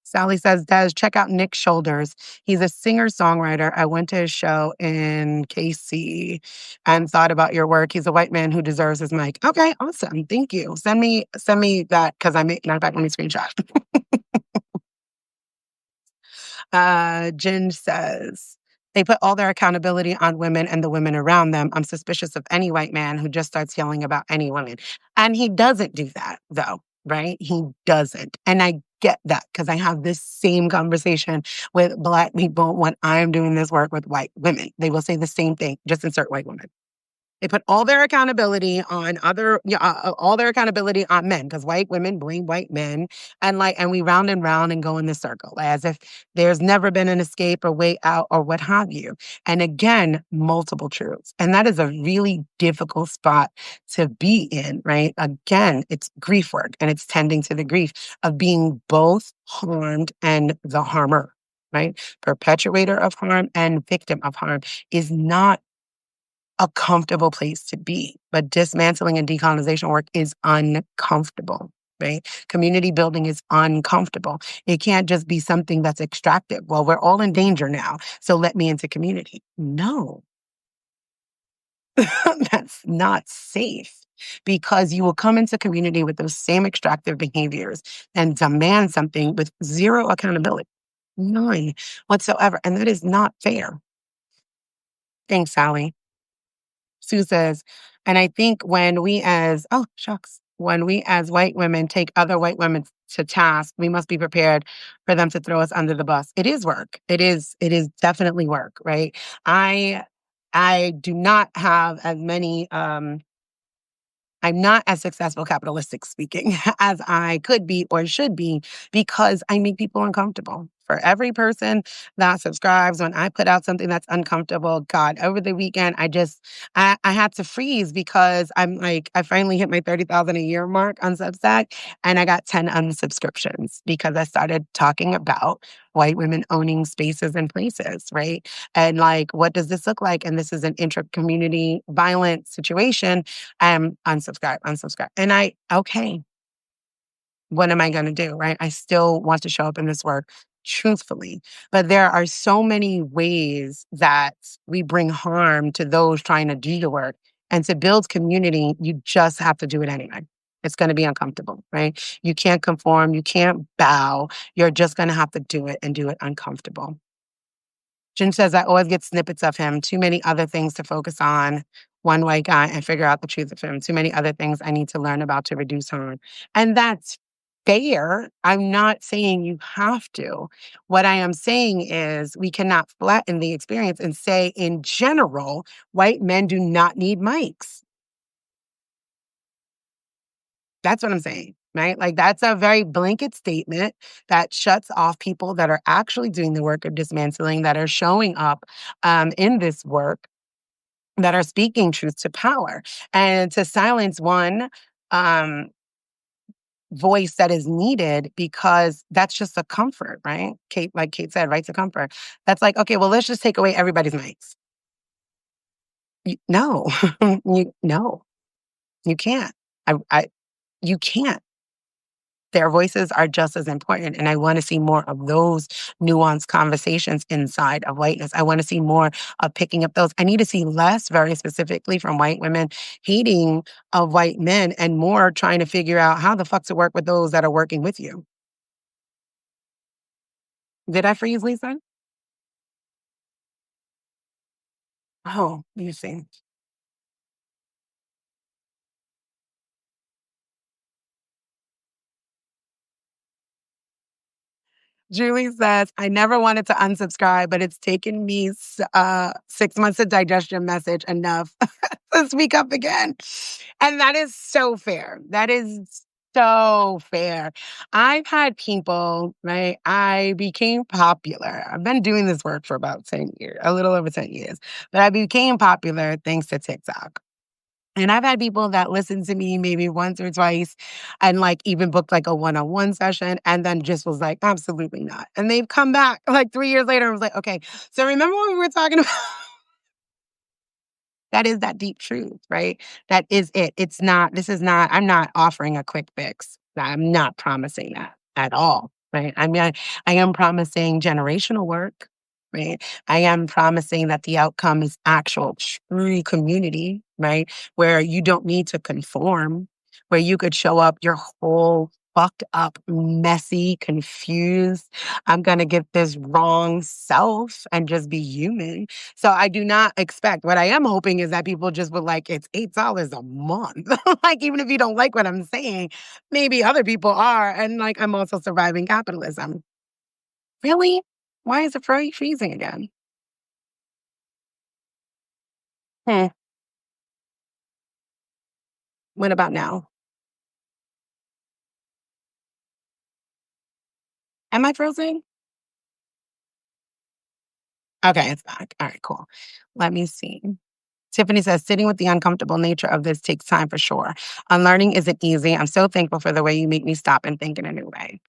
Sally says, Des, check out Nick Shoulders. He's a singer-songwriter. I went to his show in KC and thought about your work. He's a white man who deserves his mic. Okay, awesome. Thank you. Send me that because matter of fact, let me screenshot. Jen says, they put all their accountability on women and the women around them. I'm suspicious of any white man who just starts yelling about any woman. And he doesn't do that, though, right? He doesn't. And I get that because I have this same conversation with Black people when I'm doing this work with white women. They will say the same thing, just insert white women. They put all their accountability on all their accountability on men because white women blame white men, and we round and round and go in this circle as if there's never been an escape or way out or what have you. And again, multiple truths, and that is a really difficult spot to be in. Right? Again, it's grief work, and it's tending to the grief of being both harmed and the harmer. Right? Perpetuator of harm and victim of harm is not a comfortable place to be. But dismantling and decolonization work is uncomfortable, right? Community building is uncomfortable. It can't just be something that's extractive. Well, we're all in danger now, so let me into community. No, that's not safe because you will come into community with those same extractive behaviors and demand something with zero accountability, none whatsoever. And that is not fair. Thanks, Sally. Sue says, and I think when we as, oh, shucks. when we as white women take other white women to task, we must be prepared for them to throw us under the bus. It is work. It is definitely work, right? I I do not have as many I'm not as successful, capitalistic speaking, as I could be or should be because I make people uncomfortable. For every person that subscribes, when I put out something that's uncomfortable, God, over the weekend, I had to freeze because I'm like, I finally hit my 30,000 a year mark on Substack and I got 10 unsubscriptions because I started talking about white women owning spaces and places, right? And like, what does this look like? And this is an intra-community violent situation. Unsubscribe, unsubscribe. And okay, what am I going to do? Right. I still want to show up in this work truthfully. But there are so many ways that we bring harm to those trying to do the work. And to build community, you just have to do it anyway. It's going to be uncomfortable, right? You can't conform, you can't bow. You're just going to have to do it and do it uncomfortable. Jim says, I always get snippets of him, too many other things to focus on. One white guy and figure out the truth of him. Too many other things I need to learn about to reduce harm. And that's fair. I'm not saying you have to. What I am saying is we cannot flatten the experience and say, in general, white men do not need mics. That's what I'm saying, right? Like that's a very blanket statement that shuts off people that are actually doing the work of dismantling, that are showing up in this work, that are speaking truth to power, and to silence one um, voice that is needed because that's just a comfort, right? Kate, like Kate said, right to comfort. That's like, okay, well, let's just take away everybody's mics. No, no, you can't. I, you can't. Their voices are just as important. And I want to see more of those nuanced conversations inside of whiteness. I want to see more of picking up those. I need to see less, very specifically, from white women hating of white men and more trying to figure out how the fuck to work with those that are working with you. Did I freeze, Lisa? Oh, you see. Julie says, I never wanted to unsubscribe, but it's taken me 6 months of digestion message enough to speak up again. And that is so fair. That is so fair. I've had people, right? I became popular. I've been doing this work for about 10 years, a little over 10 years, but I became popular thanks to TikTok. And I've had people that listen to me maybe once or twice and like even booked like a one-on-one session and then just was like, absolutely not. And they've come back like 3 years later and was like, okay, so remember when we were talking about that is that deep truth, right? That is it. It's not, this is not, I'm not offering a quick fix. I'm not promising that at all, right? I mean, I am promising generational work, right? I am promising that the outcome is actual true community, right? Where you don't need to conform, where you could show up your whole fucked up, messy, confused, I'm going to get this wrong self and just be human. So I do not expect, what I am hoping is that people just would like, it's $8 a month. Like, even if you don't like what I'm saying, maybe other people are. And like, I'm also surviving capitalism. Really? Why is it freezing again? Hmm. What about now? Am I frozen? Okay, it's back. All right, cool. Let me see. Tiffany says, sitting with the uncomfortable nature of this takes time for sure. Unlearning isn't easy. I'm so thankful for the way you make me stop and think in a new way.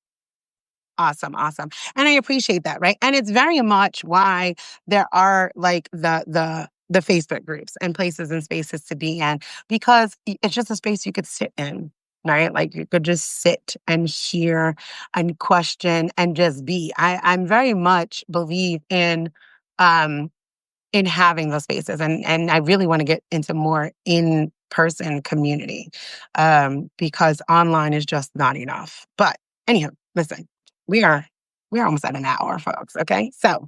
Awesome, awesome. And I appreciate that, right? And it's very much why there are like the Facebook groups and places and spaces to be in because it's just a space you could sit in, right? Like you could just sit and hear and question and just be. I'm very much believe um in having those spaces and I really want to get into more in person community because online is just not enough. But anyhow, listen, we are we're almost at an hour, folks. Okay. So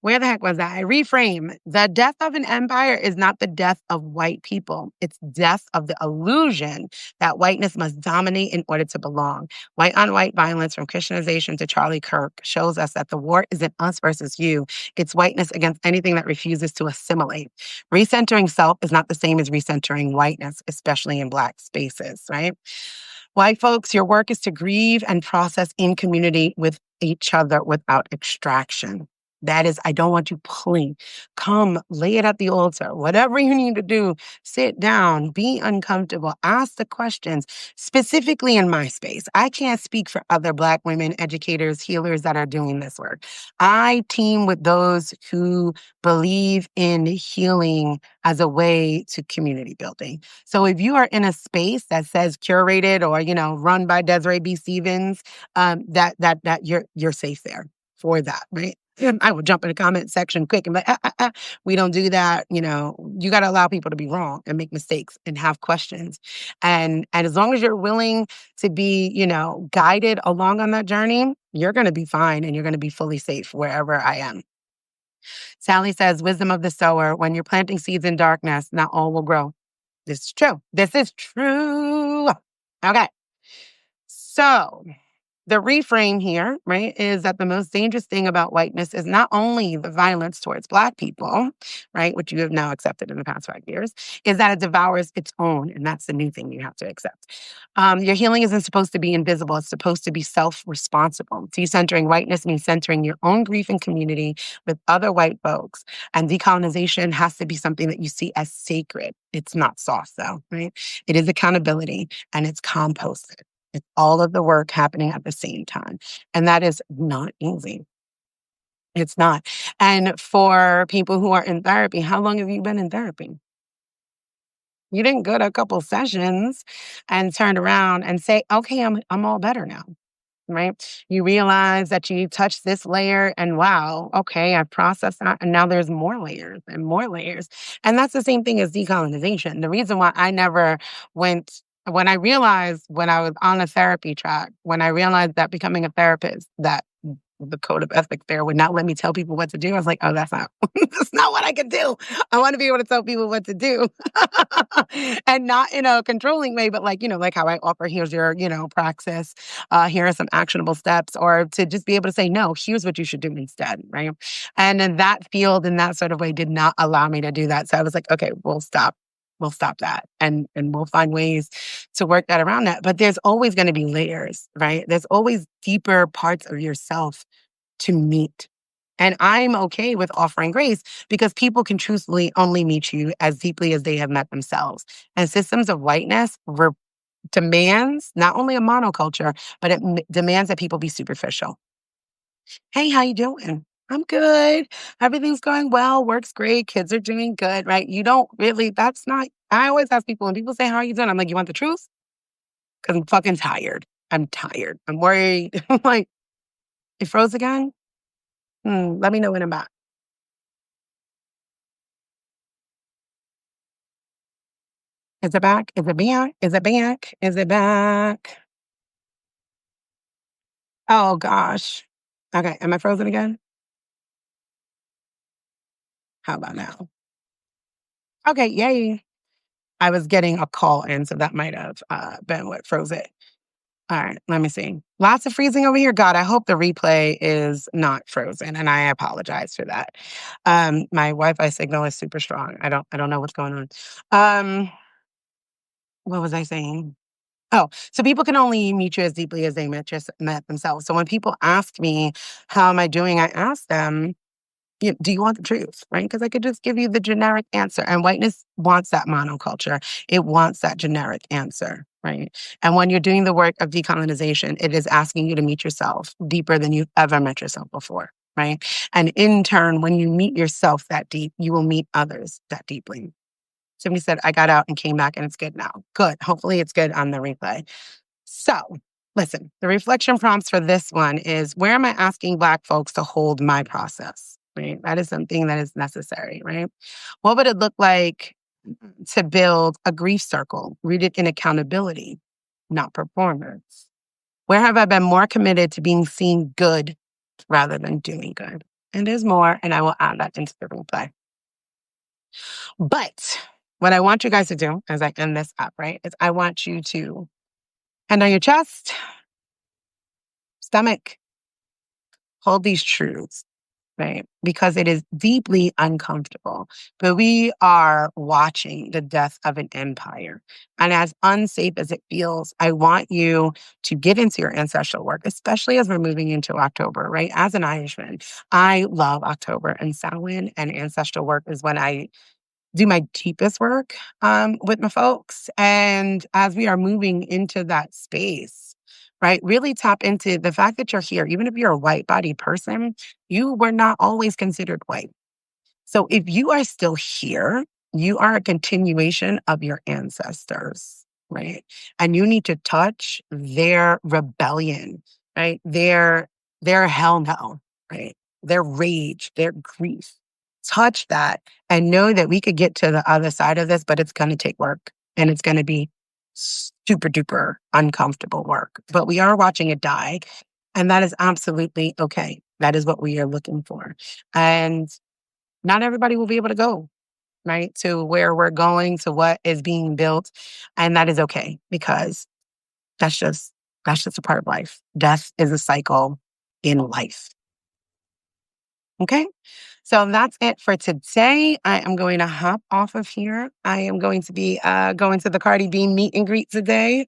Where the heck was I? Reframe. The death of an empire is not the death of white people. It's death of the illusion that whiteness must dominate in order to belong. White on white violence from Christianization to Charlie Kirk shows us that the war isn't us versus you. It's whiteness against anything that refuses to assimilate. Recentering self is not the same as recentering whiteness, especially in Black spaces, right? White folks, your work is to grieve and process in community with each other without extraction. That is, I don't want you pulling. Come, lay it at the altar. Whatever you need to do, sit down, be uncomfortable, ask the questions, specifically in my space. I can't speak for other Black women, educators, healers that are doing this work. I team with those who believe in healing as a way to community building. So if you are in a space that says curated or, run by Desiree B. Stevens, that you're safe there for that, right? I would jump in the comment section quick and be like, we don't do that. You got to allow people to be wrong and make mistakes and have questions. And as long as you're willing to be, guided along on that journey, you're going to be fine and you're going to be fully safe wherever I am. Sally says, wisdom of the sower, when you're planting seeds in darkness, not all will grow. This is true. This is true. Okay. So the reframe here, right, is that the most dangerous thing about whiteness is not only the violence towards Black people, right, which you have now accepted in the past 5 years, is that it devours its own. And that's the new thing you have to accept. Your healing isn't supposed to be invisible. It's supposed to be self-responsible. Decentering whiteness means centering your own grief and community with other white folks. And decolonization has to be something that you see as sacred. It's not soft, though, right? It is accountability and it's composted. It's all of the work happening at the same time. And that is not easy. It's not. And for people who are in therapy, how long have you been in therapy? You didn't go to a couple sessions and turn around and say, okay, I'm all better now. Right? You realize that you touched this layer and wow, okay, I processed that. And now there's more layers and more layers. And that's the same thing as decolonization. The reason why I never went, when I realized when I was on a therapy track, when I realized that becoming a therapist, that the code of ethics there would not let me tell people what to do. I was like, oh, that's not that's not what I can do. I want to be able to tell people what to do. And not in a controlling way, but like how I offer, here's your, praxis, here are some actionable steps, or to just be able to say, no, here's what you should do instead. Right. And in that field, in that sort of way, did not allow me to do that. So I was like, okay, we'll stop that and we'll find ways to work that around that. But there's always going to be layers, right? There's always deeper parts of yourself to meet. And I'm okay with offering grace because people can truthfully only meet you as deeply as they have met themselves. And systems of whiteness demands not only a monoculture, but it demands that people be superficial. Hey, how you doing? I'm good. Everything's going well. Work's great. Kids are doing good, right? You don't really, that's not, I always ask people when people say, how are you doing? I'm like, you want the truth? Because I'm fucking tired. I'm tired. I'm worried. I'm like, it froze again? Let me know when I'm back. Is it back? Is it back? Is it back? Is it back? Oh gosh. Okay. Am I frozen again? How about now? Okay. Yay. I was getting a call in, so that might have been what froze it. All right, let me see. Lots of freezing over here. God, I hope the replay is not frozen, and I apologize for that. My Wi-Fi signal is super strong. I don't know what's going on. What was I saying? Oh, so people can only meet you as deeply as they met themselves. So when people ask me, how am I doing? I ask them, do you want the truth? Right? Because I could just give you the generic answer. And whiteness wants that monoculture. It wants that generic answer. Right. And when you're doing the work of decolonization, it is asking you to meet yourself deeper than you've ever met yourself before. Right. And in turn, when you meet yourself that deep, you will meet others that deeply. Somebody said, I got out and came back and it's good now. Good. Hopefully it's good on the replay. So listen, the reflection prompts for this one is, where am I asking Black folks to hold my process? Right? That is something that is necessary, right? What would it look like to build a grief circle rooted in accountability, not performance? Where have I been more committed to being seen good rather than doing good? and there's more, and I will add that into the replay. But what I want you guys to do as I end this up, right, is I want you to hand on your chest, stomach, hold these truths, right? Because it is deeply uncomfortable. But we are watching the death of an empire. And as unsafe as it feels, I want you to get into your ancestral work, especially as we're moving into October, right? As an Irishman, I love October and Samhain, and ancestral work is when I do my deepest work with my folks. And as we are moving into that space, right, really tap into the fact that you're here. Even if you're a white body person, you were not always considered white. So if you are still here, you are a continuation of your ancestors, right? And you need to touch their rebellion, right? Their hell no, right? Their rage, their grief. Touch that and know that we could get to the other side of this, but it's going to take work and it's going to be super duper uncomfortable work. But we are watching it die. And that is absolutely okay. That is what we are looking for. And not everybody will be able to go, right, to where we're going, to what is being built. And that is okay because that's just that's just a part of life. Death is a cycle in life. Okay. So that's it for today. I am going to hop off of here. I am going to be going to the Cardi B meet and greet today.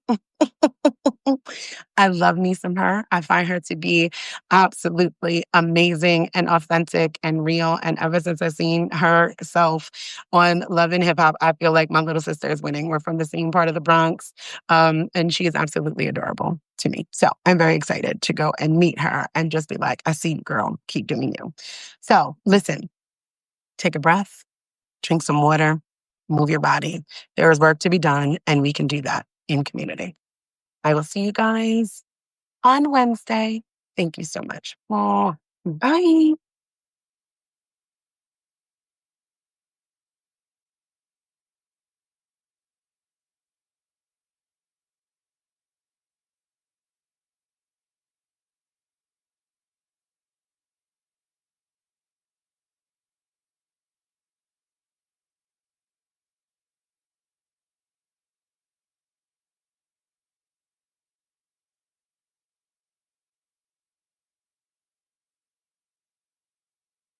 I love me some her. I find her to be absolutely amazing and authentic and real. And ever since I've seen herself on Love and Hip Hop, I feel like my little sister is winning. We're from the same part of the Bronx. And she is absolutely adorable to me. So I'm very excited to go and meet her and just be like, I see you, girl. Keep doing you. So listen, take a breath, drink some water, move your body. There is work to be done, and we can do that in community. I will see you guys on Wednesday. Thank you so much. Oh, bye.